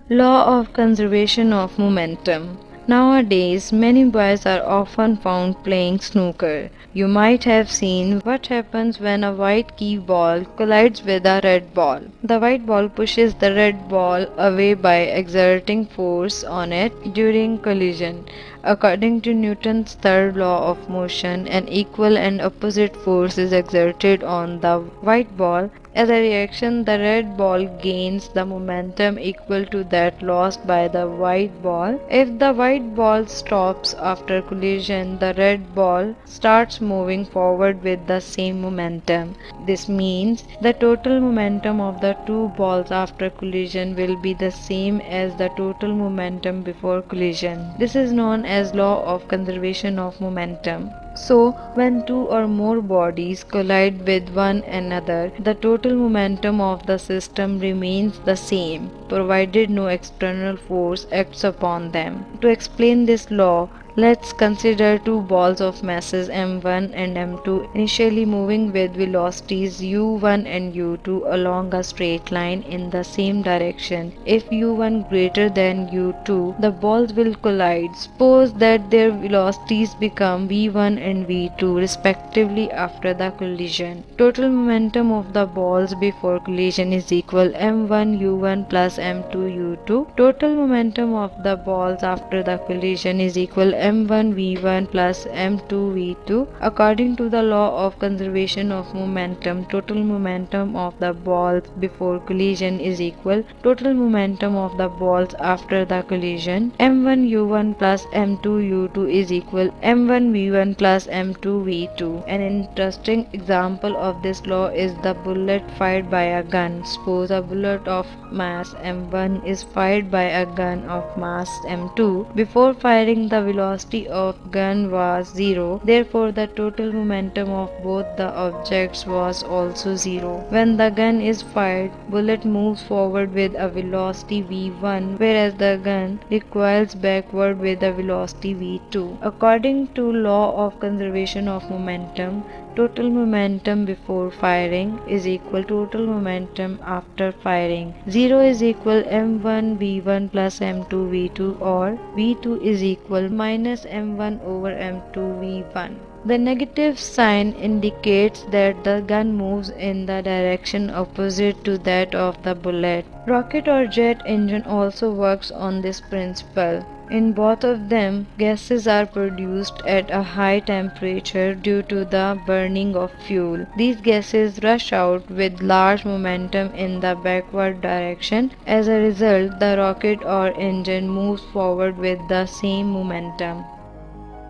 Law of conservation of momentum. Nowadays, many boys are often found playing snooker. You might have seen what happens when a white key ball collides with a red ball. The white ball pushes the red ball away by exerting force on it during collision. According to Newton's third law of motion, an equal and opposite force is exerted on the white ball. As a reaction, the red ball gains the momentum equal to that lost by the white ball. If the white ball stops after collision, the red ball starts moving forward with the same momentum. This means the total momentum of the two balls after collision will be the same as the total momentum before collision. This is known as law of conservation of momentum. So, when two or more bodies collide with one another, the total momentum of the system remains the same, provided no external force acts upon them. To explain this law, let's consider two balls of masses m1 and m2 initially moving with velocities u1 and u2 along a straight line in the same direction. If u1 greater than u2, the balls will collide. Suppose that their velocities become v1 and v2 respectively after the collision. Total momentum of the balls before collision is equal m1 u1 plus m2 u2. Total momentum of the balls after the collision is equal m1 v1 plus m2 v2. According to the law of conservation of momentum, total momentum of the balls before collision is equal total momentum of the balls after the collision. m1 u1 plus m2 u2 is equal m1 v1 plus m2 v2. An interesting example of this law is the bullet fired by a gun. Suppose a bullet of mass m1 is fired by a gun of mass m2. Before firing, the velocity of gun was 0. Therefore, the total momentum of both the objects was also 0. When the gun is fired, bullet moves forward with a velocity v1, whereas the gun recoils backward with a velocity v2. According to law of conservation of momentum, total momentum before firing is equal total momentum after firing. 0 is equal m1 v1 plus m2 v2, or v2 is equal minus m1 over m2 v1. The negative sign indicates that the gun moves in the direction opposite to that of the bullet. Rocket or jet engine also works on this principle. In both of them, gases are produced at a high temperature due to the burning of fuel. These gases rush out with large momentum in the backward direction. As a result, the rocket or engine moves forward with the same momentum.